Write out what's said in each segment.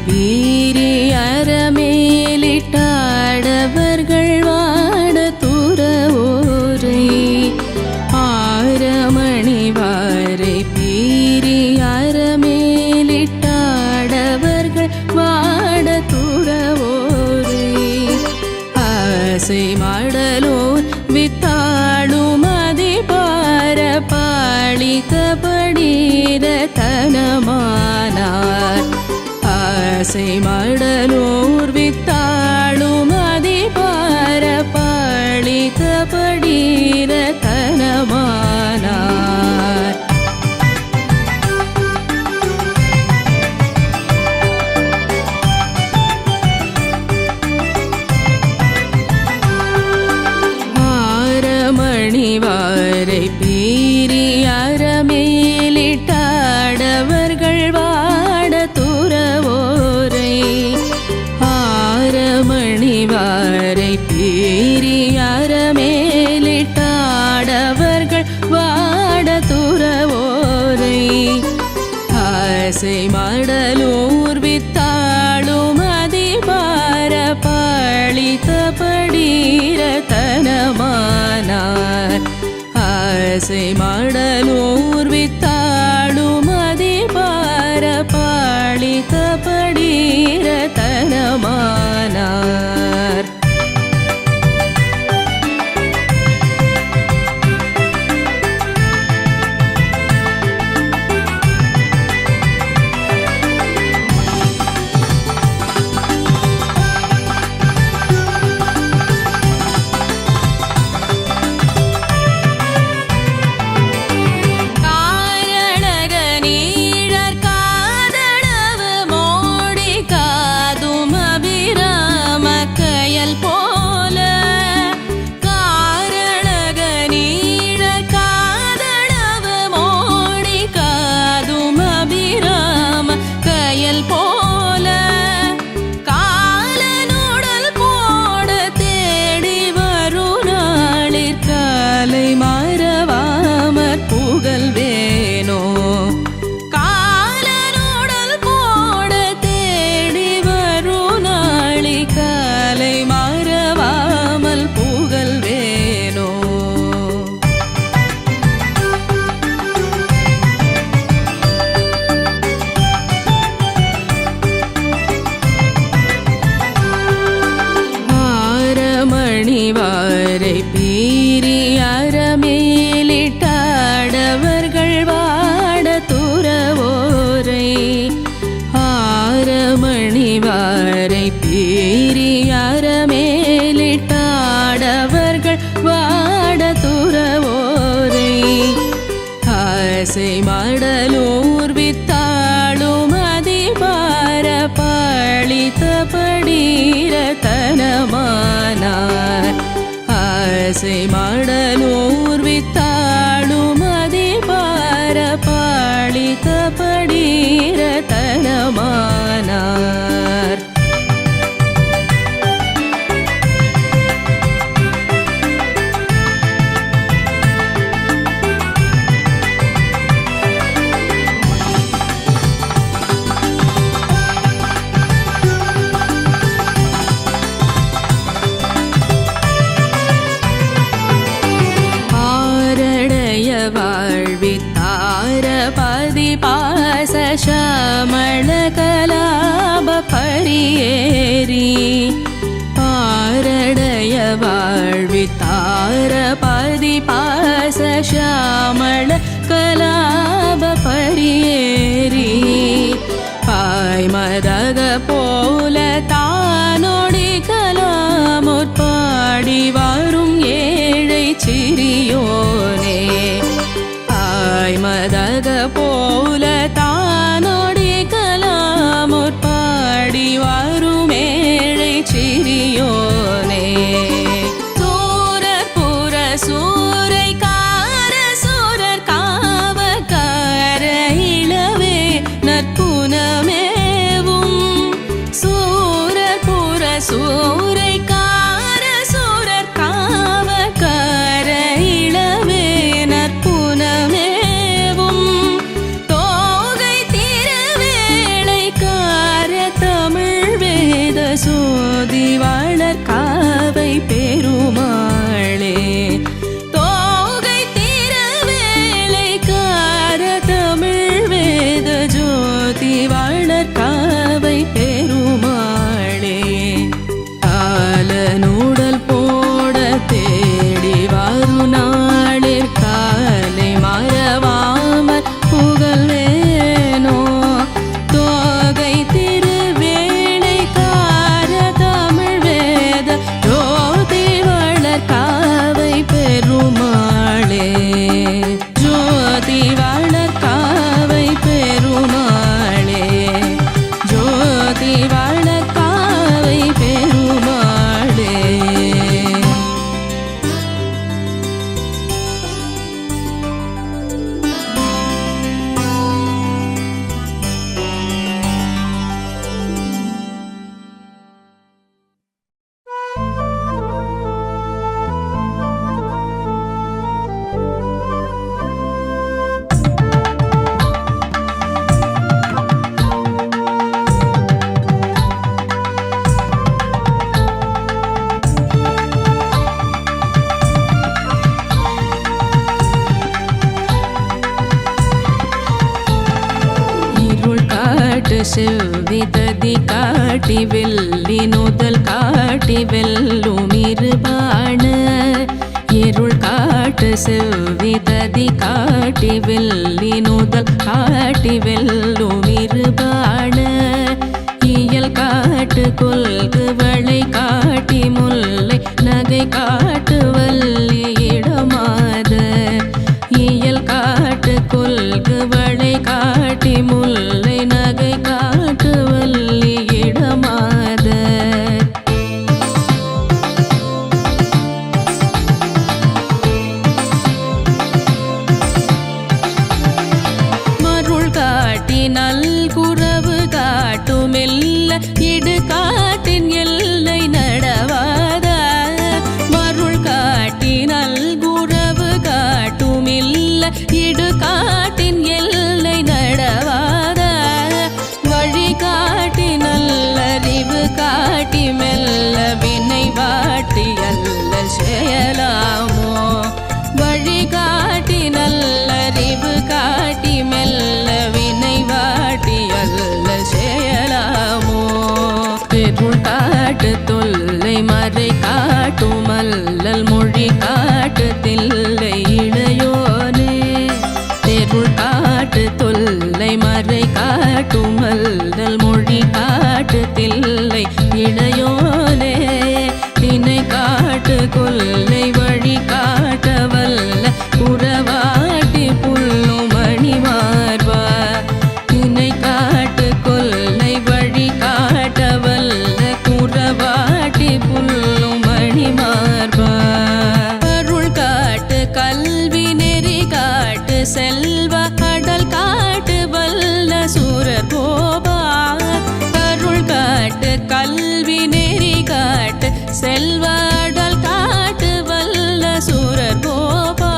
பீரி அறமேலிட்டாடவர்கள் வாட துறவோரை ஆரமணி வாரை பீரி அறமேலிட்டாடவர்கள் வாட துறவோரை ஆசை மடலோர் வித்தாளும் அதிபார பாளித்த படீர தனமானார் ஆசை மடலோர் வித்தாளும் அதிபார பாளித்த படீர தனமானார் வாரை பீரி அறமேலிட்டாடவர்கள் வாட துறவோரை ஆரமணி வாரை பீரி அறமேலிட்டாடவர்கள் வாட துறவோரை ஆசை மடலூர் வித்தாளும் அதிபார பாளித்த படீர தனமானார் ஆசை மடலூர் வித்தாளும் அதிபார பாளித்த படீர தனமானார் வாரை பீரி அறமேலிட்டாடவர்கள் வாட துறவோரை ஆரமணி வாரை பீரி அறமேலிட்டாடவர்கள் வாட துறவோரை ஆசை மடலூர் வித்தாளும் அதிபார பாளித்த படீர தனமானார் ஆசை மடலூர் வித்தாளும் அதிபார பாளித்த படீர தனமானார் வாழ்வித்தாரபதி பாச சமண கலாப பரியேறி பாரடைய வாழ்வித்தாரபதி பாச சமண கலாப பரியேறி பாய்மதக போல தானோடி கலாமுற்பாடி வரும் ஏழை சிறியோனே மதக போல தானோடி கலாமுற்பாடி வருமேழை சிறியோனே சூரர் புற சூரை கார சூரர் காவக்கார இளவே நற்புனமேவும் சூரர் புற சூரை கார சூரர் காவக்கார இளவே வளர்காவை பெருமாளே தோகை திருவேலைக்கார தமிழ் வேத ஜோதி வளர்காவை பெருமாளே ஆலநூடல் போட தேடி வருநாளிற் காலை மறவாமல் புகழ்வேனோ தோகை திருவேலைக்கார தமிழ் வேத ஜோதி வளர்காவை பெருமாளே ஜோதி வளர்காவை பெருமாளே ஜோதி வளர்காவை பெருமாளே. இருள் காட்டு செவ்விததி காட்டி வெள்ளி நுதல் காட்டி வெல்லும் இருபாண இருள் காட்டு செவ்விததி காட்டி வெள்ளி நுதல் காட்டி வெல்லும் இருபாண இயல் காட்டு கொள்கு வளை காட்டி முல்லை நகை காட்டு வள்ளி இடமாத இயல் காட்டு கொள்கு வளை காட்டி முல்லை நகை காட்டு வள்ளி இடமாத மருள் காட்டி நல்குறவு காட்டுமெல்ல இடு காட்டின் எல்லை நடவாத மருள் காட்டி நல்குறவு காட்டுமில்ல இடு காட்டின் எல்லை நடவாத வழி காட்டி நல்லறிவு காட்டி மெல்ல வினை வாட்டி அல்ல செயலாமோ வழி காட்டி நல்லறிவு காட்டி மெல்ல வினை வாட்டி அல்ல செயலாமோ பெருள் காட்டு தொல்லை மறை காட்டும் அல்லல் மொழி காட்டு தில்லை இடையோனே பெருள் காட்டு தொல்லை மறை காட்டும் அல்லல் மொழி காட்டு தில்லை இடையோனே தினை காட்டு கொல்லை வழி காட்ட வல்ல புறவாட்டி புல்லும் மணிமார்பா தினை காட்டு கொல்லை வழி காட்ட வல்ல புறவாட்டி புல்லும் மணிமார்பா அருள் காட்டு கல்வி நெறி காட்டு செல்வ கடல் காட்டு வல்ல சூரர் கோபா அருள் காட்டு கல்வி நெறி காட்டு செல்வ அடல் காட்டு வல்ல சூரர் கோபா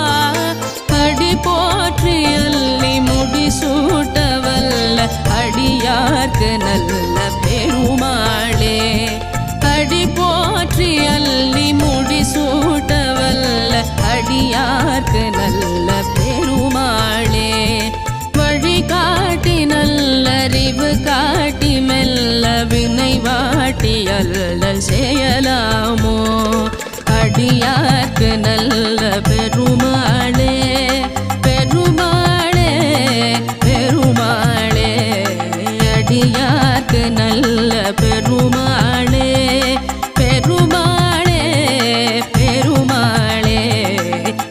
அடி போற்றி அள்ளி முடி சூட்ட வல்ல அடியார்க்கு நல்ல பெருமாளே அடி போற்றி அள்ளி முடி சூட்ட வல்ல அடியார்க்கு நல்ல பெருமாளே வழி காட்டி நல்லறிவு காட்டி மெல்ல வினை வாட்டி அல்லல் செயலாமோ அடியார்க்கு நல்ல பெருமாளே பெருமாளே பெருமாளே அடியார்க்கு நல்ல பெருமாளே பெருமாளே பெருமாளே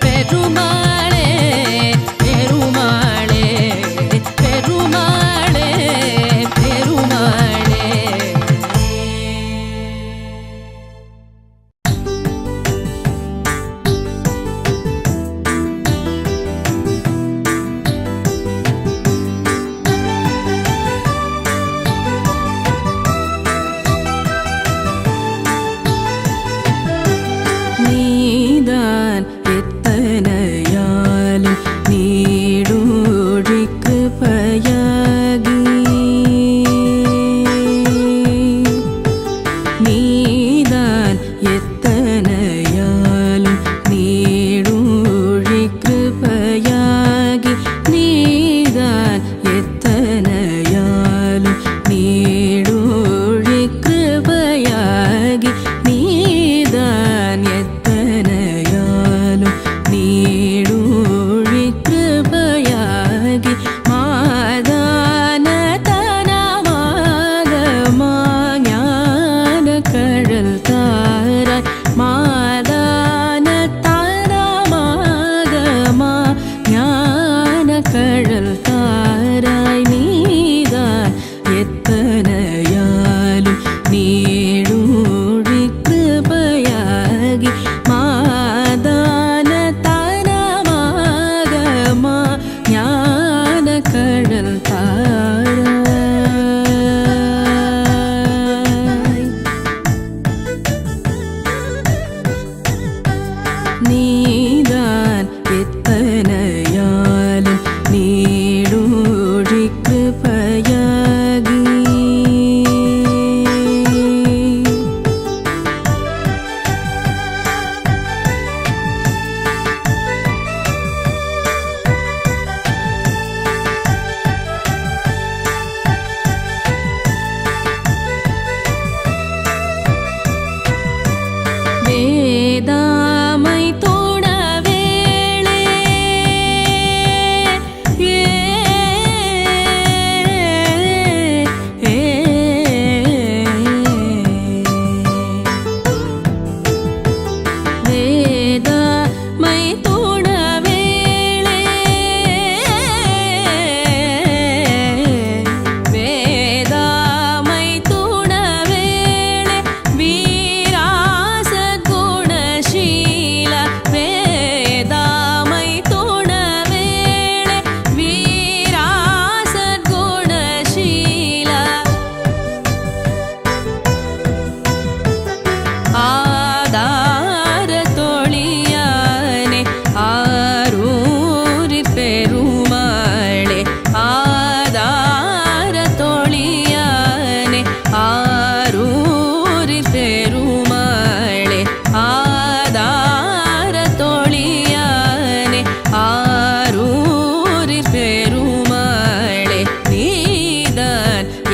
பெருமாளே பெருமாளே பெருமாளே பெருமாளே.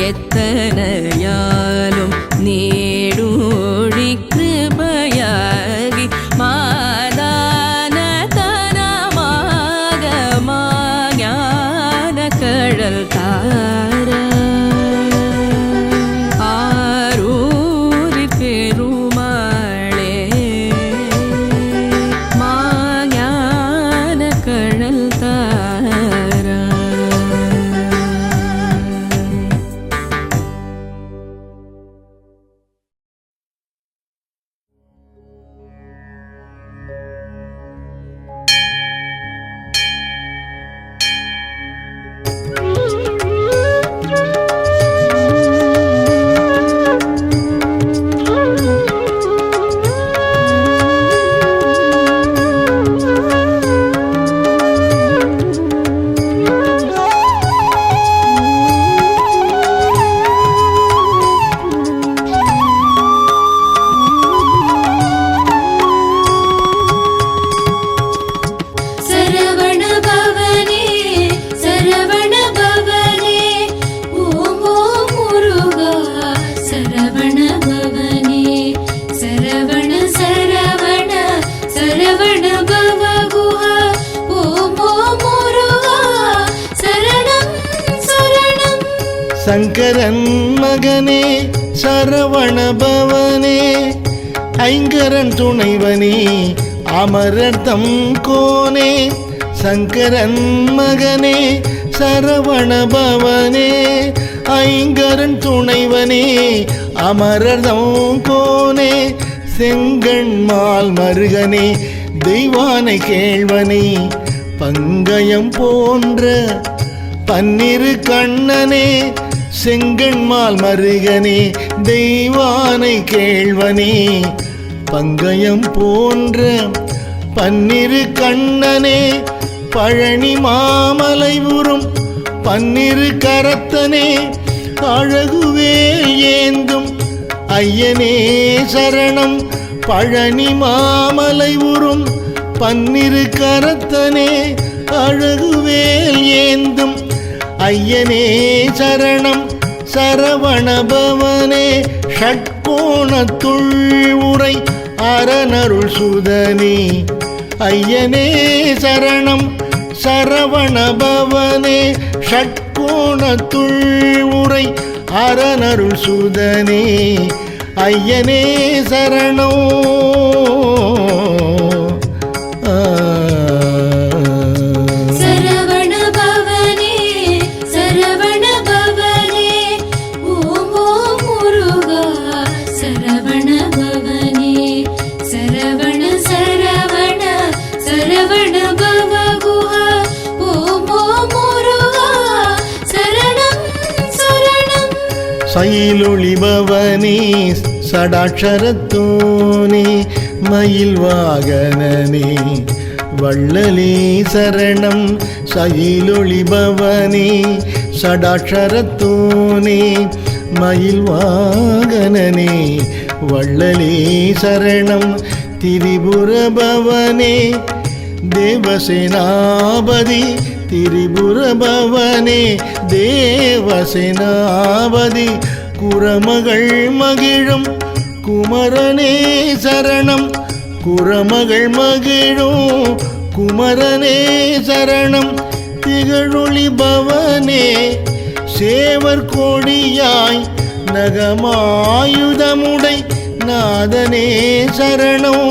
எத்தனையாலும் நீடூழி கிருபையாகி மாதான தனமாக ஞான கடல் தார ஆரூரி பெருமாளே ஞான கடல் தார. சங்கரன் மகனே சரவண பவனே ஐங்கரன் துணைவனே அமரர்தம் கோனே. சங்கரன் மகனே சரவண பவனே ஐங்கரன் துணைவனே அமரர்தம் கோனே. செங்கண்மால் மருகனே தெய்வானை கேள்வனே பங்கயம் போன்ற பன்னிரு கண்ணனே. செங்கண்மால் மருகனே தெய்வானை கேள்வனே பங்கயம் போன்ற பன்னிரு கண்ணனே. பழனி மாமலை உறும் பன்னிரு கரத்தனே அழகுவேல் ஏந்தும் ஐயனே சரணம். பழனி மாமலை உறும் பன்னிரு கரத்தனே அழகுவேல் ஏந்தும் ஐயனே சரணம். சரவண பவனே ஷட்கோணத்துள் உரை அரணருள் சுதனே ஐயனே சரணம். சரவண பவனே ஷட்கோணத்துள் உரை அரணருள் சுதனே ஐயனே சரணம். சயிலொளிபவனே சடாட்சரத்தோனே மயில் வாகனனே வள்ளலே சரணம். சயிலொளிபவனே சடாட்சரத்தோனே மயில் வாகனனே வள்ளலே சரணம். திரிபுரபவனே தேவசேனாபதி திரிபுரபவனே தேவசேனாபதி. குரமகள் மகிழும் குமரனே சரணம். குரமகள் மகிழும் குமரனே சரணம். திகழொளி பவனே சேவர் கொடியாய் நகமாயுதமுடை நாதனே சரணம்.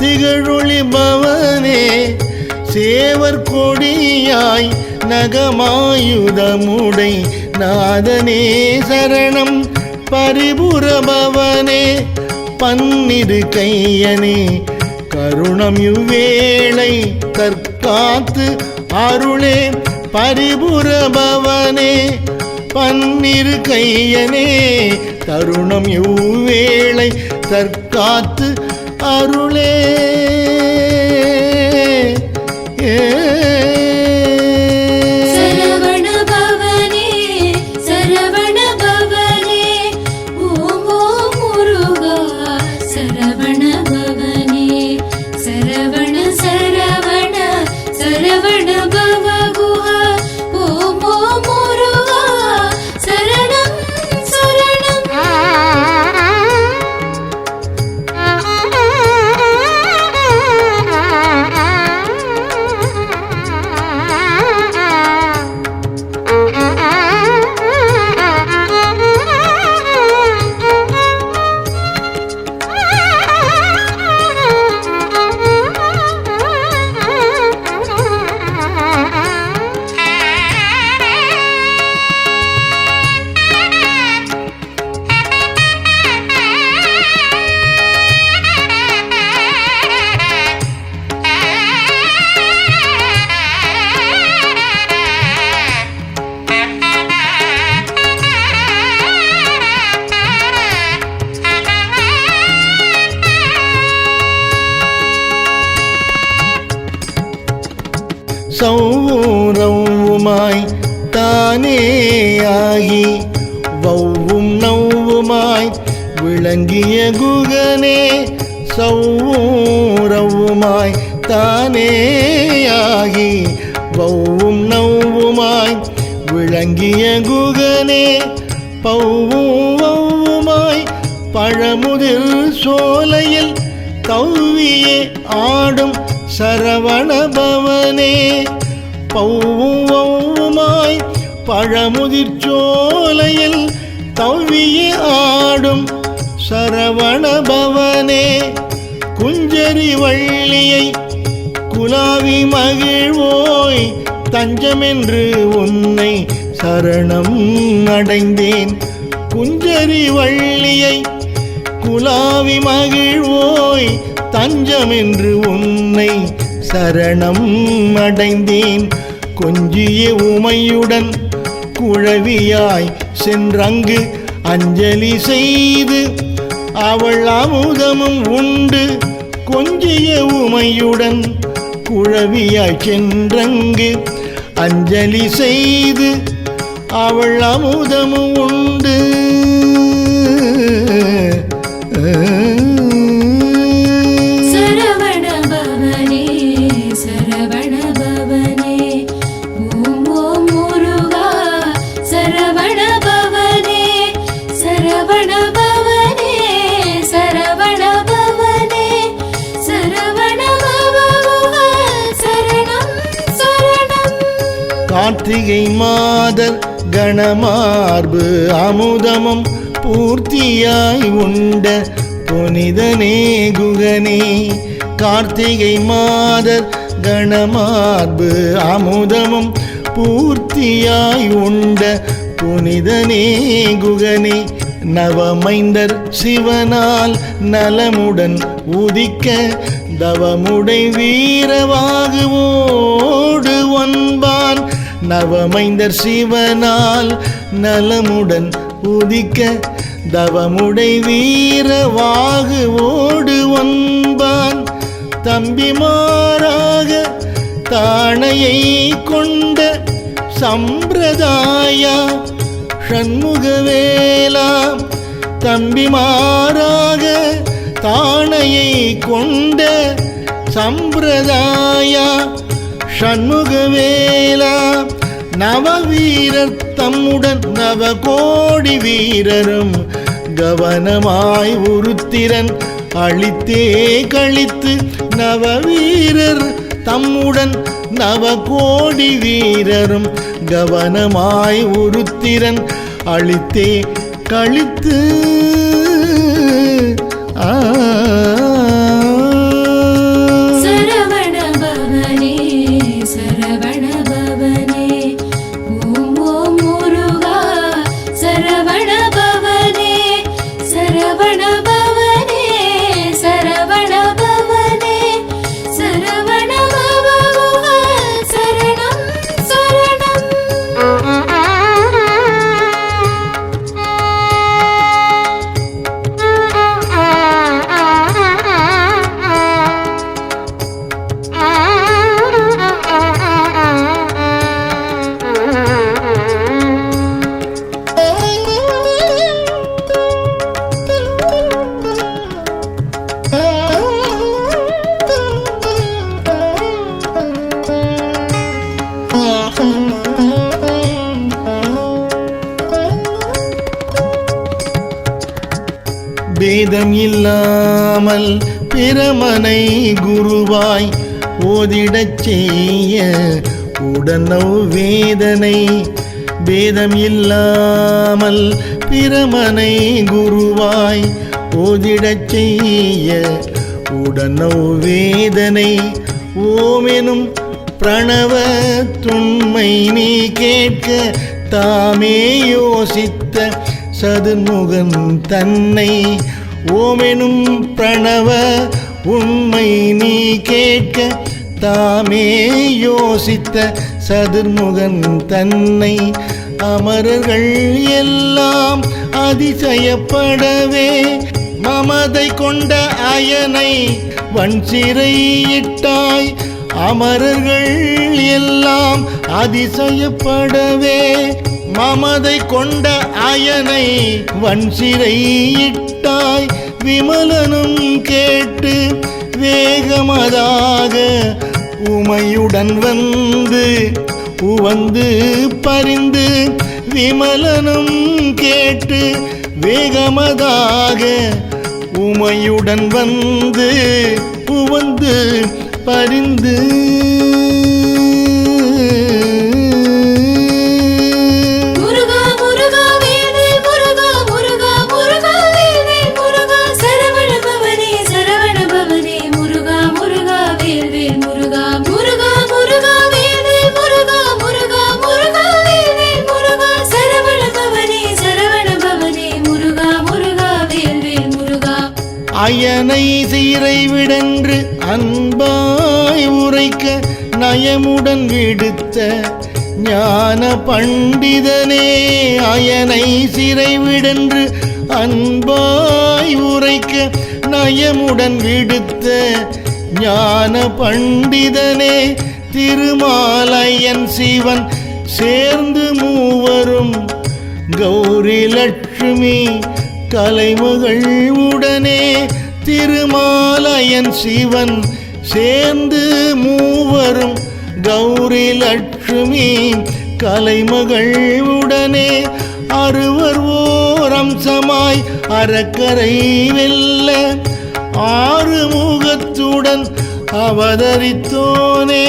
திகழொளி பவனே சேவர் கொடியாய் நகமாயுதமுடை நாதனே சரணம். பரிபுரபவனே பன்னிரு கையனே கருணம் இவ்வேளை தற்காத்து அருளே. பரிபுரபவனே பன்னிரு கையனே தருணம் இவ்வேளை தற்காத்து அருளே. சௌரவுமாய் தானே ஆகி வௌவும் நௌவுமாய் விளங்கிய குகனே சௌரவுமாய் தானே ஆகி வௌவும் நௌவுமாய் விளங்கிய குகனே பௌவுமாய் பழமுதிர் சோலையில் கவ்வியே ஆடும் சரவணபவனே பௌவுமாய் பழமுதிர் சோலையில் கவ்வியே ஆடும் சரவணபவனே குஞ்சரி வள்ளியை குலாவி மகிழ்வோய் தஞ்சமென்று உன்னை சரணம் அடைந்தேன் குஞ்சரி வள்ளியை குலாவி மகிழ்வோய் தஞ்சமென்று உன்னை சரணம் அடைந்தேன் கொஞ்சிய உமையுடன் குழவியாய் சென்றங்கு அஞ்சலி செய்து அவள் அமுதமும் உண்டு கொஞ்சிய உமையுடன் குழவியாய் சென்றங்கு அஞ்சலி செய்து அவள் அமுதமும் உண்டு சரவணபவனே சரவணபவனே ஓம் ஓம் முருகா சரவணபவனே சரவணபவனே சரவணபவனே சரவணபவா சரணம் சரணம் கார்த்திகை மாதர் கணமார்பு அமுதமும் பூர்த்தியாய் உண்ட புனிதனே குகனே கார்த்திகை மாதர் கணமார்பு அமுதமும் பூர்த்தியாய் உண்ட புனிதனே குகனே நவமைந்தர் சிவனால் நலமுடன் உதிக்க தவமுடை வீரவாகுவோடு ஒன்பான் நவமைந்தர் சிவனால் நலமுடன் உதிக்க தவமுடை வீரவாகுவோடு ஒன்பான் தம்பிமாராக தானையை கொண்ட சம்பிரதாயா ஷண்முகவேலா தம்பிமாராக தானையை கொண்ட சம்பிரதாயா ஷண்முகவேலா நவவீரர் தம்முடன் நவகோடி வீரரும் கவனமாய் உருத்திரன் அழித்தே கழித்து நவவீரர் தம்முடன் நவகோடி வீரரும் கவனமாய் உருத்திரன் அழித்தே கழித்து சரவணபவனே சரவணபவனே ஓம் ஓம் முருகா சரவணபவனே சரவணபவனே சரவணபவனே சரவணபவா சரணம் சரணம் பேதம் இல்லாமல் பிரமனை குருவாய் ஓதிடச் செய்ய உடனவ் வேதனை பேதம் இல்லாமல் பிரமனை குருவாய் ஓதிடச் செய்ய உடனவ் வேதனை ஓமெனும் பிரணவ துண்மை நீ கேட்க தாமே யோசித்த சதுர்முகன் தன்னை ஓமெனும் பிரணவ உண்மை நீ கேட்க தாமே யோசித்த சதுர்முகன் தன்னை அமரர்கள் எல்லாம் அதிசயப்படவே மமதை கொண்ட அயனை வன்சிறை இட்டாய் அமரர்கள் எல்லாம் அதிசயப்படவே மமதை கொண்ட அயனை வன்சிறை இட்டாய். விமலனும் கேட்டு வேகமதாக உமையுடன் வந்து உவந்து பரிந்து. விமலனும் கேட்டு வேகமதாக உமையுடன் வந்து உவந்து பரிந்து. முருகா முருகா வேல்வேல் முருகா முருகா முருகா வேல்வேல் முருகா சரவண பவனே முருகா முருகா வேல்வேல் முருகா முருகா முருகா வேல்வேல் முருகா முருகா முருகா வேல்வேல் முருகா சரவண பவனே முருகா முருகா வேல்வேல் முருகா. அயனை சீரை விடன்று அன்பாய் உரைக்க நயமுடன் விடுத்த ஞான பண்டிதனே. அயனை சிறை விடன்று அன்பாய் உரைக்க நயமுடன் விடுத்த ஞான பண்டிதனே. திருமாலையன் சிவன் சேர்ந்து மூவரும் கௌரி லட்சுமி கலைமகள் உடனே. திருமாலையன் சிவன் சேர்ந்து மூவரும் கௌரி லட்சுமி கலைமகள் உடனே. அறுவர் ஓர் அம்சமாய் அறக்கரை வெல்ல ஆறுமுகத்துடன் அவதரித்தோனே.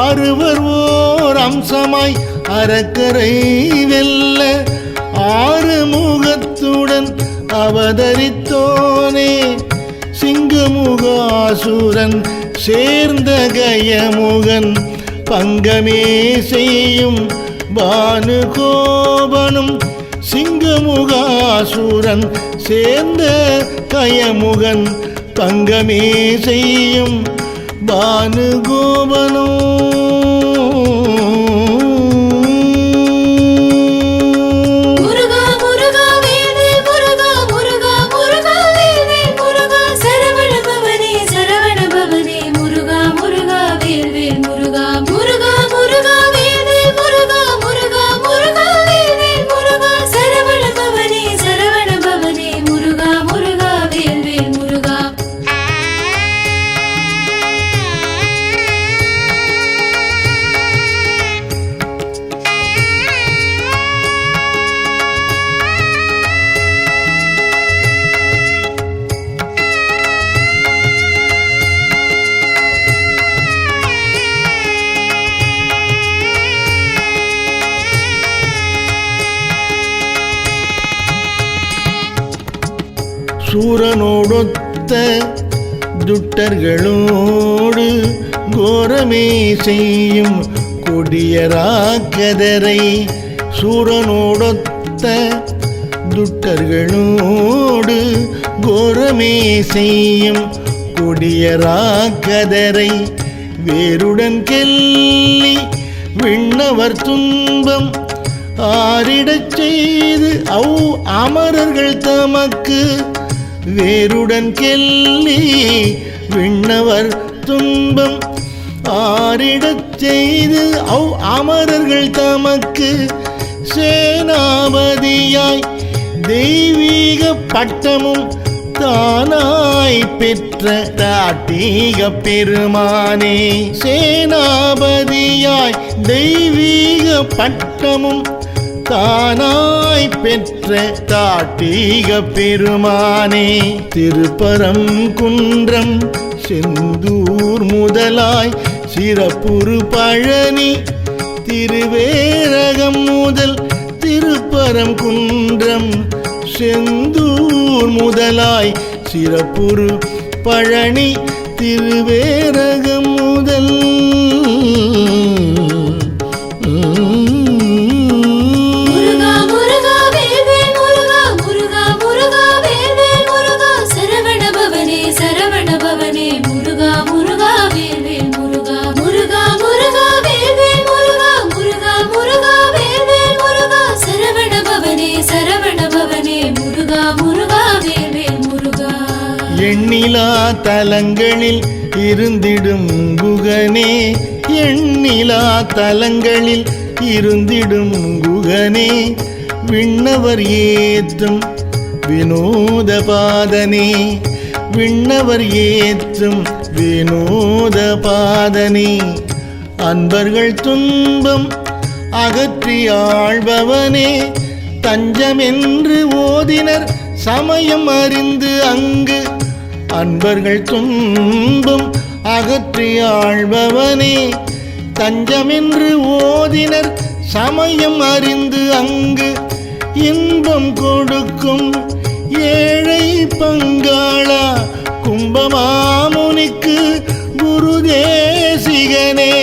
அறுவர் ஓர் அம்சமாய் அறக்கரை வெல்ல ஆறுமுகத்துடன் அவதரித்தோனே. சிங்கமுகாசுரன் சேர்ந்த கயமுகன் பங்கமே செய்யும் பானுகோபனும். சிங்கமுகாசுரன் சேர்ந்த கயமுகன் பங்கமே செய்யும் பானுகோபனும். சூரனோடொத்த துட்டர்களோடு கோரமே செய்யும் கொடியராக்கதரை. சூரனோடொத்த துட்டர்களோடு கோரமே செய்யும் கொடியராக்கதரை. வேருடன் கெல்லி விண்ணவர் துன்பம் ஆரிடச் செய்து அவ் அமரர்கள் தமக்கு. வேருடன் கெல்லி விண்ணவர் துன்பம் ஆரிடச் செய்து அவ் அமரர்கள் தமக்கு. சேனாபதியாய் தெய்வீக பட்டமும் தானாய் பெற்ற தாட்டீக பெருமானே. சேனாபதியாய் தெய்வீக பட்டமும் தானாய் பெற்ற தாட்டீக பெருமானே. திருப்பரம் குன்றம் செந்தூர் முதலாய் சிறப்புறு பழனி திருவேரகம் முதல். திருப்பரம் குன்றம் செந்தூர் முதலாய் சிறப்புறு பழனி திருவேரகம் முதல். எண்ணிலா தலங்களில் இருந்திடும் குகனே, எண்ணிலா தலங்களில் இருந்திடும் குகனே, விண்ணவர் ஏத்தும் வினோத பாதனே, விண்ணவர் ஏத்தும் வினோத பாதனே, அன்பர்கள் துன்பம் அகற்றி ஆள்பவனே, தஞ்சமென்று ஓதினர் சமயம் அறிந்து அங்கு, அன்பர்கள் துன்பம் அகற்றி ஆள்பவனே, தஞ்சமென்று ஓதினர் சமயம் அறிந்து அங்கு, இன்பம் கொடுக்கும் ஏழை பங்காளா கும்பமாமுனிக்கு குரு தேசிகனே,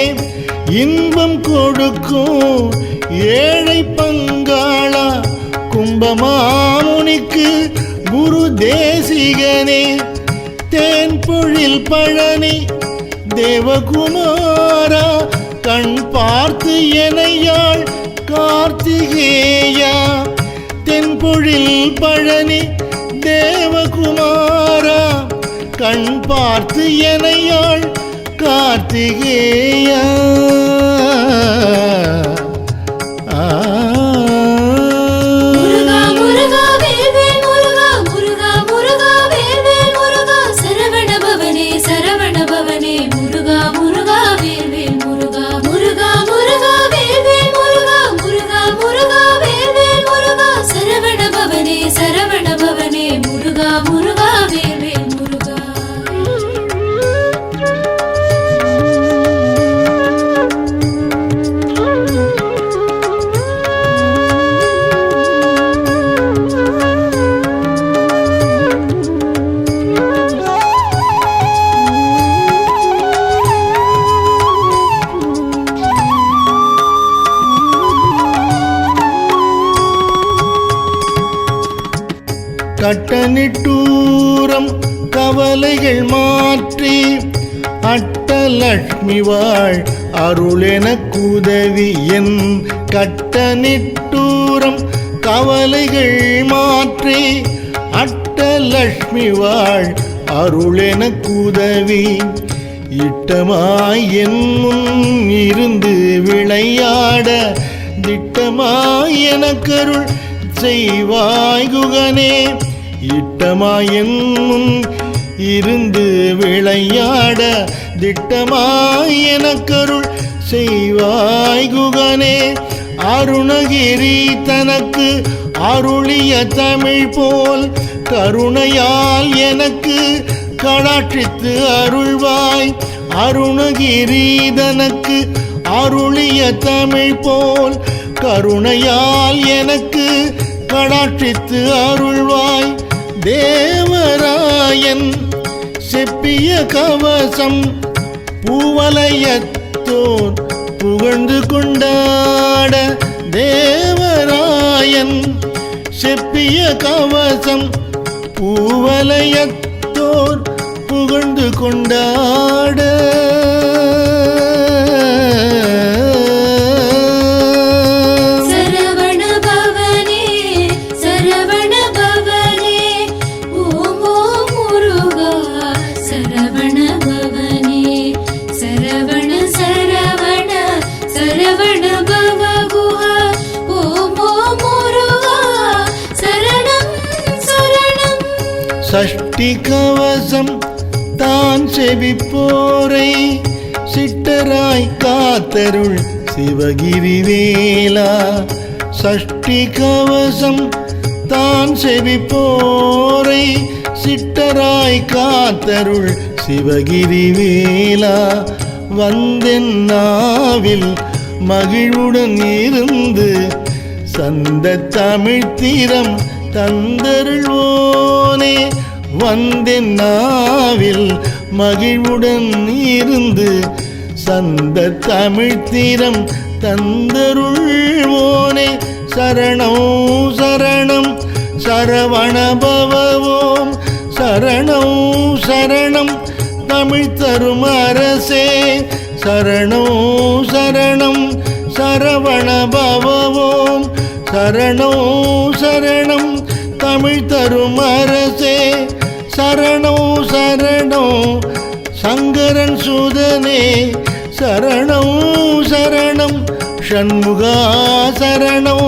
இன்பம் கொடுக்கும் ஏழை பங்காளா கும்பமாமுனிக்கு குரு தேசிகனே, தேன்பொழில் பழனி தேவகுமாரா கண் பார்த்து எனையாள் கார்த்திகேயா, தென்பொழில் பழனி தேவகுமாரா கண் பார்த்து எனையாள் கார்த்திகேயா. கட்டனிட்டூரம் கவலைகள் மாற்றி அட்டலட்சுமி வாழ் அருளெனக்கு உதவி என், கட்டனிட்டூரம் கவலைகள் மாற்றி அட்டலட்சுமி வாழ் அருளெனக்கு உதவி, இட்டமாய் என் முன் இருந்து விளையாட திட்டமாய் எனக்கருள் செய்வாய் குகனே, இட்டமாய் என் முன் இருந்து விளையாட திட்டமாய் எனக்கருள் செய்வாய் குகனே, அருணகிரி தனக்கு அருளிய தமிழ் போல் கருணையால் எனக்கு கடாட்சித்து அருள்வாய், அருணகிரி தனக்கு அருளிய தமிழ் போல் கருணையால் எனக்கு கடாட்சித்து அருள்வாய், தேவராயன் செப்பிய கவசம் பூவலயத்தோர் புகழ்ந்து கொண்டாட, தேவராயன் செப்பிய கவசம் பூவலயத்தோர் புகழ்ந்து கொண்டாட, சஷ்டி கவசம் தான் செவிப்போரை சிட்டராய் காத்தருள் சிவகிரி வேலா, சஷ்டி கவசம் தான் செவிப்போரை சிட்டராய் காத்தருள் சிவகிரி வேலா, வந்தென் நாவில் மகிழ்வுடன் இருந்து சந்த தமிழ் தீரம் தந்தருள்வோனே, வந்தென் நாவில் மகிழ்வுடன் இருந்து சந்த தமிழ் தீரம் தந்தருள்வோனே, சரணம் சரணம் சரவண பவவோம், சரணம் சரணம் தமிழ் தரும் அரசே, சரணம் சரணம் சரவண பவவோம், சரணம் சரணம் தமிழ் தரும் அரசே, சரணம் சரணம் சங்க சுதனே சரணம் சரணம் ஷண்முகா சரணம்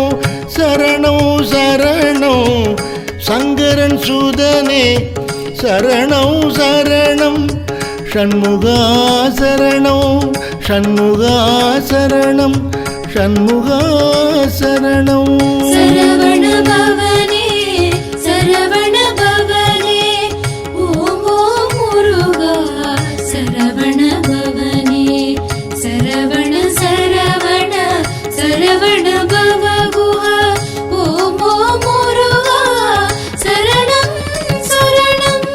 சரணம் சரணம் சங்கரன் சுதனே சரணம் சரணம் ஷண்முகா சரணம் ஷண்முகா சரணம் ஷண்முகா சரணம் சரவண பவனே சரவண பவனே ஓம் ஓம் முருகா சரவண பவனே சரவண சரவண சரவண பவ குஹா ஓம் ஓம் முருகா சரணம் சரணம்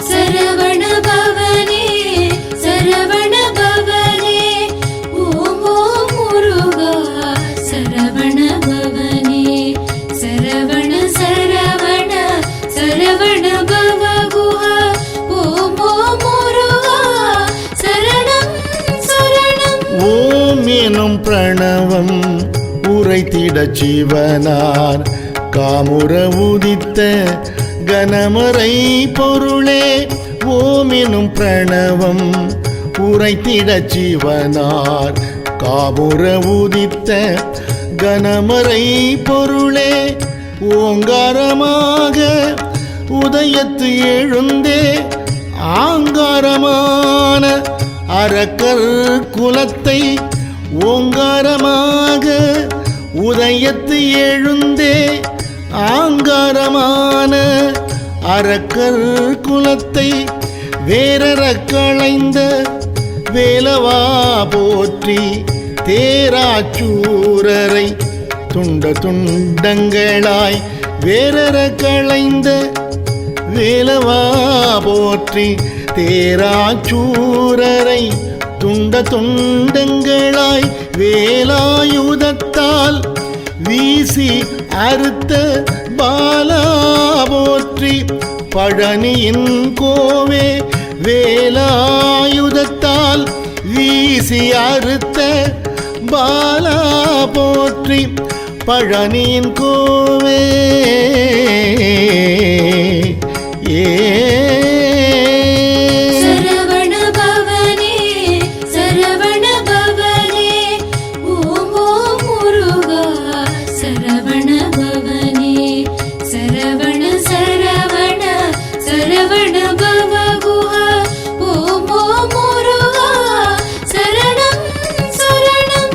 சரவண பவனே சரவண பவனே ஓம் ஓம் முருகா சரவண பவனே சரவண சரவண சரவண பவ குஹா ஓம் ஓம் முருகா சரணம் சரணம் ஓம் எனும் பிரணவம் உரைத்திடச் சிவனார் காமுற உதித்த கனமறை பொருளே ஓம் எனும் பிரணவம் உரைத்திடச் சிவனார் காமுற உதித்த கனமறை பொருளே ஓங்காரமாக உதயத்து எழுந்தே ஆங்காரமான அரக்கர் குலத்தை ஓங்காரமாக உதயத்து எழுந்தே ஆங்காரமான அரக்கர் குலத்தை வேரற களைந்த வேலவா போற்றி தேராச்சூரரை துண்ட துண்டங்களாய் வேரற களைந்த வேலவா போற்றி தேராச்சூரரை துண்ட துண்டங்களாய் வேலாயுதத்தால் வீசி அறுத்த பாலா போற்றி பழனியின் கோவே வேலாயுதத்தால் வீசி அறுத்த பாலா போற்றி பழனியின் கோவே சரவண பவனே சரவண பவனே ஓம் ஓம் முருகா சரவண பவனே சரவண சரவண சரவண பவ குஹா ஓம் ஓம் முருகா சரணம் சரணம்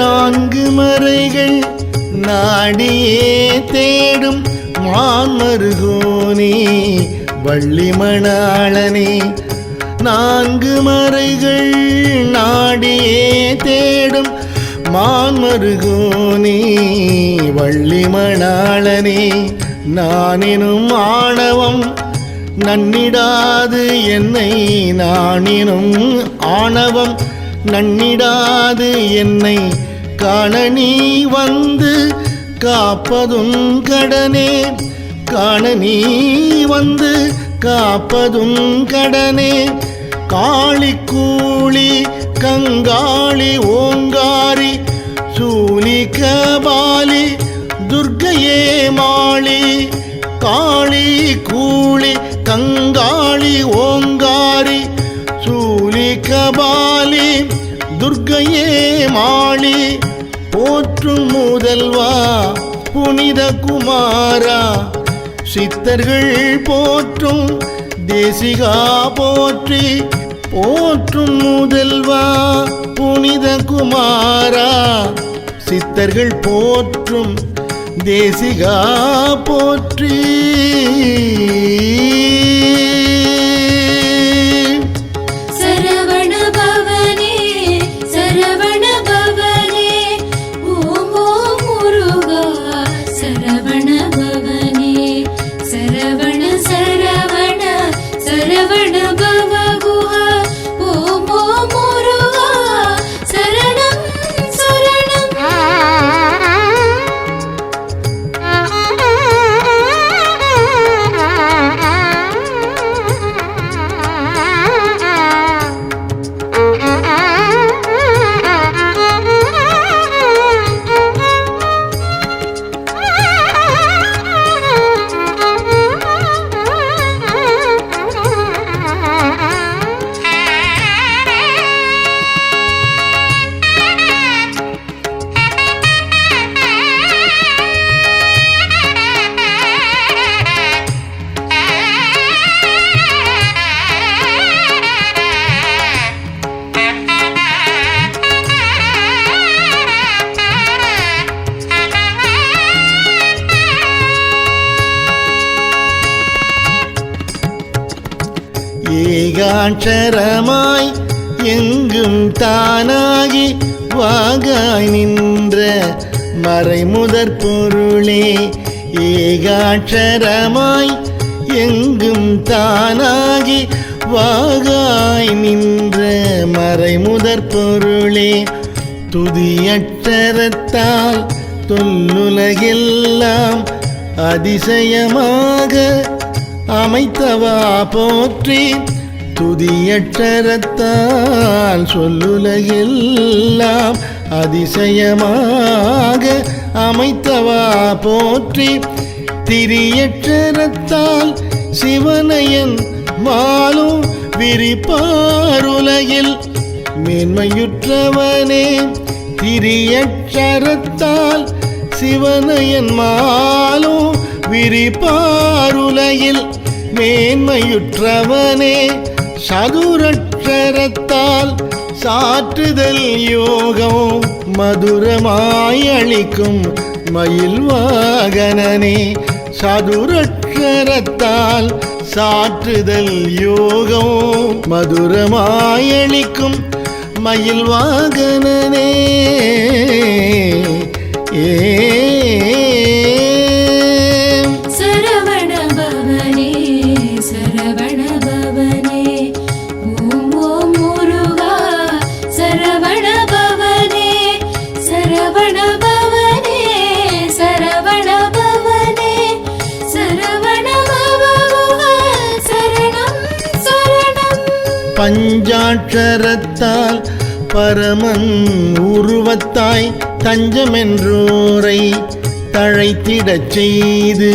நான்கு மறைகள் நாடியே தேடும் மான்மருகோனே வள்ளிமணாளனே நான்கு மறைகள் நாடியே தேடும் மான்மருகோனே வள்ளிமணாளனே நானெனும் ஆணவம் நன்னிடாது என்னை நானினும் ஆணவம் நன்னிடாது என்னை காண நீ வந்து காப்பதும் கடனே காண நீ வந்து காப்பதும் கடனே காளி கூளி கங்காளி ஓங்காரி சூலி கபாலி துர்க்கையே மாளி காளி கூளி கங்காளி ஓங்காரி சூலி கபாலி துர்க்கையே மாளி போற்றும் முதல்வா புனித குமாரா சித்தர்கள் போற்றும் தேசிகா போற்றி போற்றும் முதல்வா புனித குமாரா சித்தர்கள் போற்றும் தேசிகா போற்றி சரவண பவனே சரவண ஏகாட்சரமாய் எங்கும் தானாகி வாகாய் நின்ற மறைமுதற் பொருளே. ஏகாட்சரமாய் எங்கும் தானாகி வாகாய் நின்ற மறைமுதற் பொருளே. துதியற்றரத்தால் தொல்லுலகெல்லாம் அதிசயமாக அமைத்தவா போற்றி. துதியற்றரத்தால் சொல்லுலகெல்லாம் அதிசயமாக அமைத்தவா போற்றி. திரியற்றரத்தால் சிவனையன் மாலும் விரிப்பாருலகில் மேன்மையுற்றவனே. திரியற்றரத்தால் சிவனையன் மாலும் விரிப்பாருலகில் மேன்மையுற்றவனே. சதுரற்றரத்தால் சாற்றுதல் யோகம் மதுரமாயளிக்கும் மயில் வாகனனே. சதுரற்றரத்தால் சாற்றுதல் யோகம் மதுரமாயளிக்கும் மயில் வாகனனே. சரவண பவனே சரவண பவனே ஓம் ஓம் முருகா. சரவண பவனே சரவண பவனே சரவண பவனே சரவண பவா சரணம் சரணம். பஞ்சாட்சரத்தால் பரமன் உருவத்தாய் தஞ்சமென்றோரை தழைத்திடச் செய்து.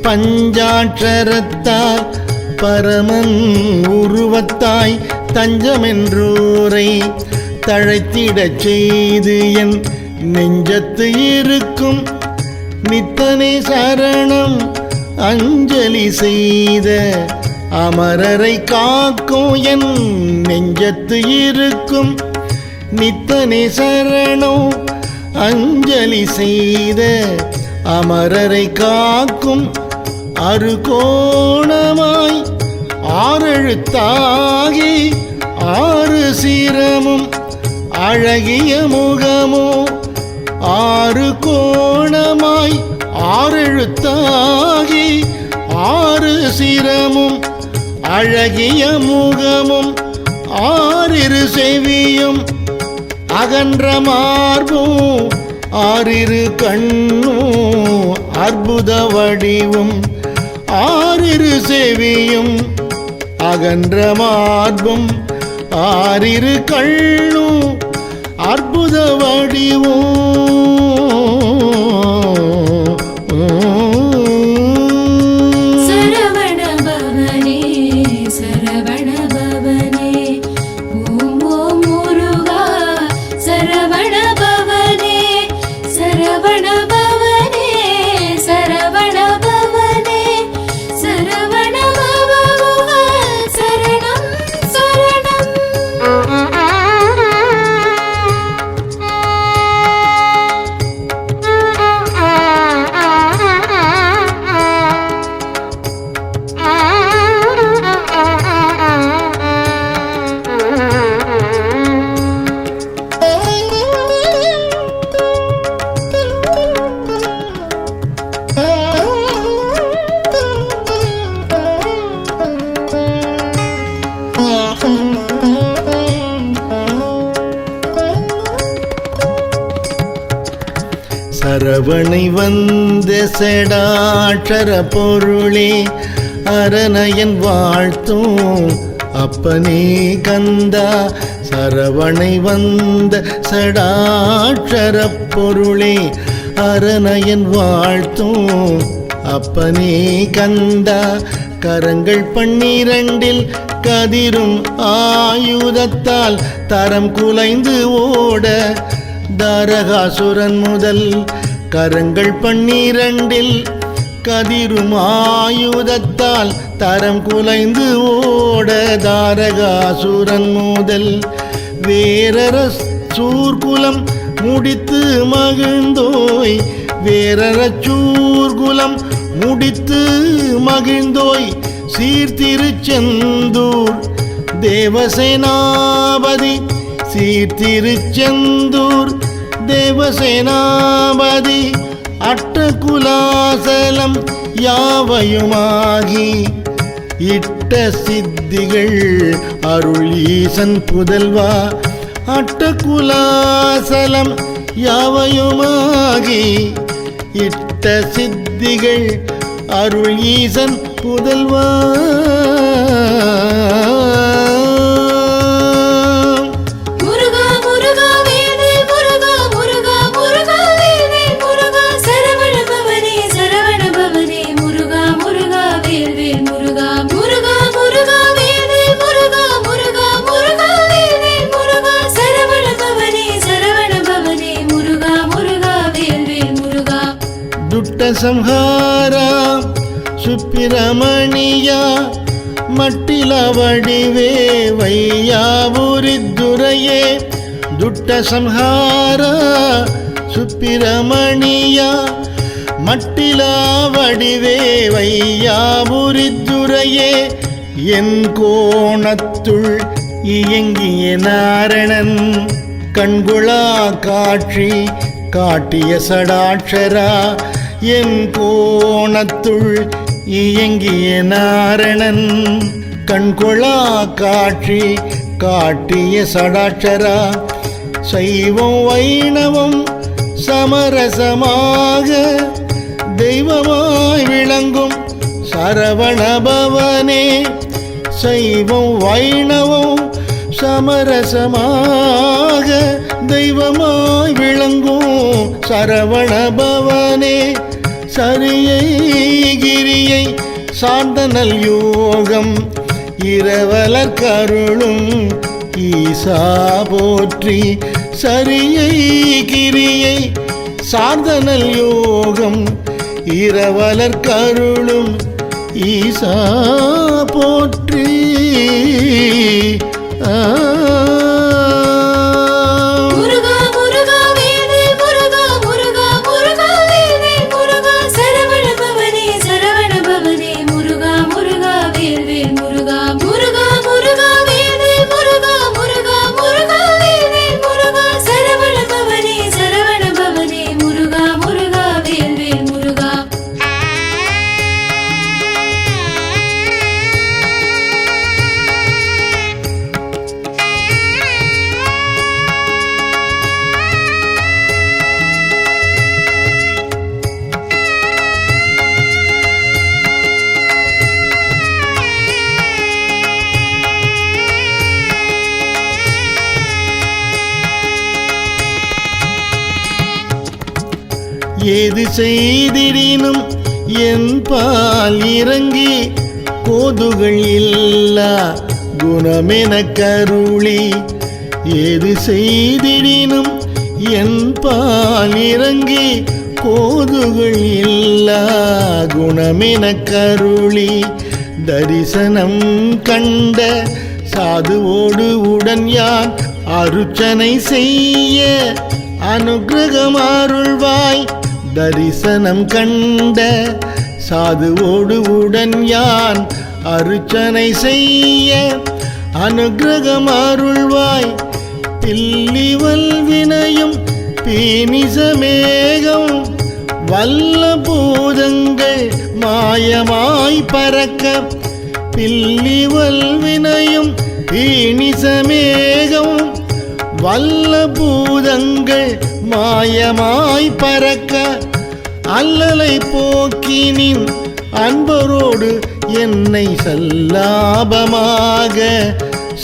பஞ்சாட்சரத்தால் பரமன் உருவத்தாய் தஞ்சமென்றோரை தழைத்திடச் செய்து. என் நெஞ்சத்து இருக்கும் நித்தனே சரணம் அஞ்சலி செய்த அமரரை காக்கும். என் நெஞ்சத்து இருக்கும் நித்தனே சரணம் அஞ்சலி செய்த அமரரை காக்கும். அறுகோணமாய் ஆறெழுத்தாகி ஆறு சிரமும் அழகிய முகமோ. ஆறு கோணமாய் ஆறெழுத்தாகி ஆறு சிரமும் அழகிய முகமும் ஆறிரு செவியும் அகன்ற மார்பும் ஆறிரு கண்ணும் அற்புத வடிவும். ஆறிரு செவியும் அகன்ற மார்பும் ஆறிரு கண்ணும் அற்புத வடிவும். சரவண பவனே சரவண பவனே ஓம் ஓம் முருகா. சரவண பவனே சரவண பவனே சரவண பவனே சரவண பவா சரணம் சரணம். சரவணை வந்த செடாட்சர பொருளே. அரணையன் வாழ்த்தும் அப்பனே கந்தா. சரவணை வந்த செடாட்சர பொருளே. அரணையன் வாழ்த்தும் அப்பனே கந்தா. கரங்கள் 12 கதிரும் ஆயுதத்தால் தரம் குலைந்து ஓட தாரகாசுரன் முதல். கரங்கள் 12 கதிரும் ஆயுதத்தால் தரம் குலைந்து ஓட தாரகாசுரன் முதல். வேரர சூர்குலம் முடித்து மகிழ்ந்தோய். வேரர சூர்குலம் முடித்து மகிழ்ந்தோய். சீர்திருச்செந்தூர் தேவசேனாபதி சீர்திருச்செந்தூர் தேவசேனாபதி அட்டகுலாசலம் யாவையுமாகி இட்ட சித்திகள் அருள் ஈசன் புதல்வா அட்டகுலாசலம் யாவையுமாகி இட்ட சித்திகள் அருள் ஈசன் புதல்வா சம்ஹாரா சுப்பிரமணியா மட்டில வடிவே வையாபுரித்துறையே துட்ட சம்ஹாரா சுப்பிரமணியா மட்டில வடிவே வையாபுரித்துறையே என் கோணத்துள் இயங்கிய நாரணன் கண்குளா காட்சி காட்டிய சடாட்சரா என் கோணத்துள் இயங்கிய நாரணன் கண்கொளா காட்சி காட்டிய சடாட்சரா சைவம் வைணவம் சமரசமாக தெய்வமாய் விளங்கும் சரவணபவனே சைவம் வைணவம் சமரசமாக தெய்வமாய் விளங்கும் சரவணபவனே சரியை கிரியை சார்ந்தனல் யோகம் இரவலர் கருளும் ஈசா போற்றி சரியை கிரியை சார்ந்தனல் யோகம் இரவலர் கருளும் ஈசா போற்றி ஏது செய்திடினும் என் பால் இறங்கி கோதுகள் இல்லா குணமென கருளி ஏது செய்திடினும் என் பால் இறங்கி கோதுகள் இல்லா குணமென கருளி தரிசனம் கண்ட சாதுவோடு உடன் யான் அருச்சனை செய்ய அனுக்கிரகம் அருள்வாய் தரிசனம் கண்ட சாதுவோடு உடன் யான் அருச்சனை செய்ய அனுக்கிரகம் அருள்வாய் பில்லிவல் வினையும் பீனிசமேகம் வல்ல பூதங்கள் மாயமாய் பறக்க பில்லிவல் வினையும் பீனிசமேகம் வல்ல பூதங்கள் மாயமாய் பறக்க அல்லலை போக்கினின் அன்பரோடு என்னை சல்லாபமாக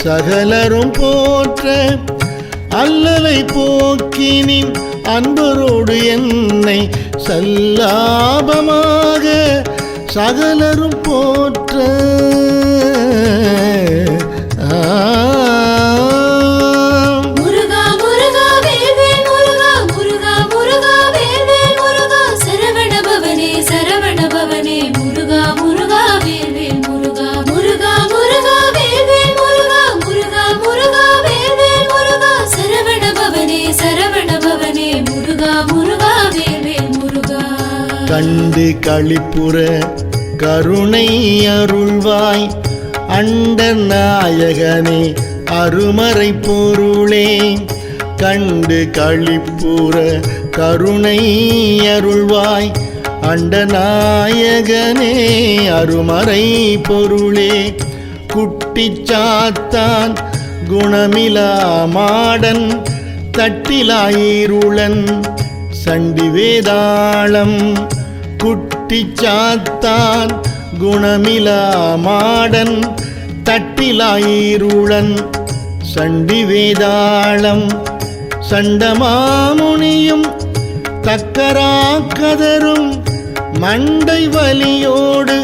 சகலரும் போற்ற அல்லலை போக்கினின் அன்பரோடு என்னை சல்லாபமாக சகலரும் போற்ற கண்டு களிப்புற கருணை அருள்வாய் அண்ட நாயகனே அருமறை பொருளே கண்டு களிப்புற கருணை அருள்வாய் அண்ட நாயகனே அருமறை பொருளே குட்டிச்சாத்தான் குணமிலா மாடன் தட்டிலாயிருளன் சண்டி வேதாளம் குட்டிச்சாத்தான் குணமிலா மாடன் தட்டிலாயிருளன் சண்டி வேதாளம் சண்டமாமுனியும் தக்கராக்கதரும் மண்டை வலியோடு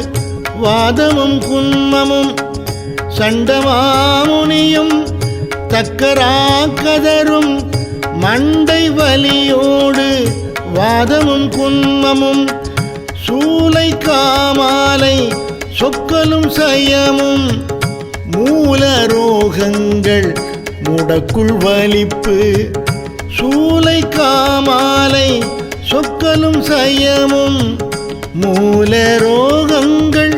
வாதமும் குன்மமும் சண்டமாமுனியும் தக்கராக்கதரும் மண்டை வலியோடு வாதமும் குன்மமும் சூலை காமாலை சொக்கலும் சயமும் மூலரோகங்கள் முடக்குள் வலிப்பு சூலை காமாலை சொக்கலும் சயமும் மூலரோகங்கள்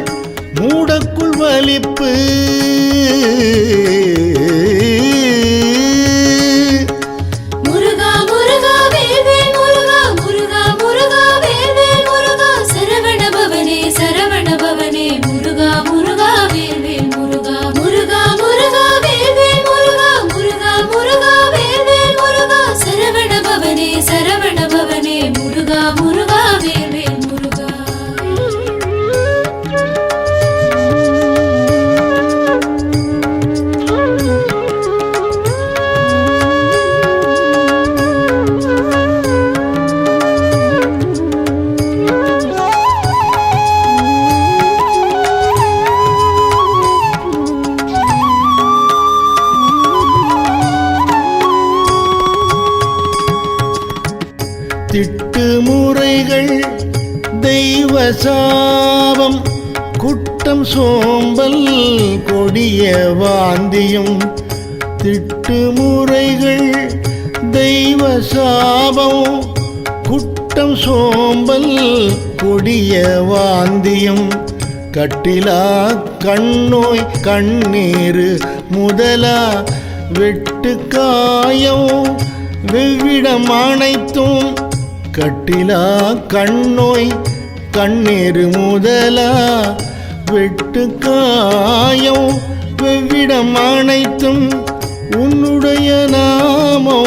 மூடக்குள் வலிப்பு முருகா முருகா வேல்வேல் முருகா முருகா முருகா வேல்வேல் முருகா சரவண பவனே முருகா முருகா வேல்வேல் முருகா முருகா முருகா வேல்வேல் முருகா முருகா முருகா வேல்வேல் முருகா சரவண பவனே முருகா முருகா வேல்வேல் முருகா திட்டு முறைகள் தெய்வ சாபம் குட்டம் சோம்பல் கொடிய வாந்தியும் திட்டு முறைகள் தெய்வ சாபம் குட்டம் சோம்பல் கொடிய வாந்தியும் கட்டிலா கண்ணோய் கண்ணீரு முதலா வெட்டு காயம் வெவ்விடம் அனைத்தும் கட்டிலா கண்ணோய் கண்ணீரு முதலா வெட்டு காயம் வெவ்விடம் அனைத்தும் உன்னுடைய நாமோ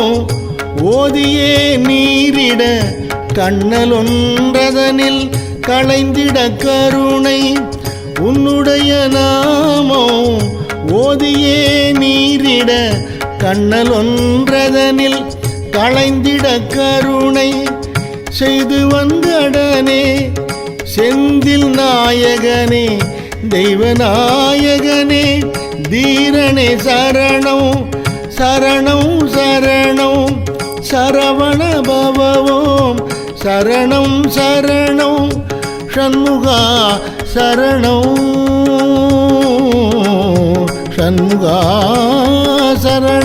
ஓதியே நீரிட கண்ணலொன்றதனில் களைந்திட கருணை உன்னுடைய நாமோ ஓதியே நீரிட கண்ணலொன்றதனில் களைந்திட கருணை செய்து வந்தடனே செந்தில் நாயகனே தெய்வநாயகனே தீரனே சரணம் சரணம் சரணம் சரவண பவவோம் சரணம் சரணம் ஷண்முகா சரணம் ஷண்முகா சரணம்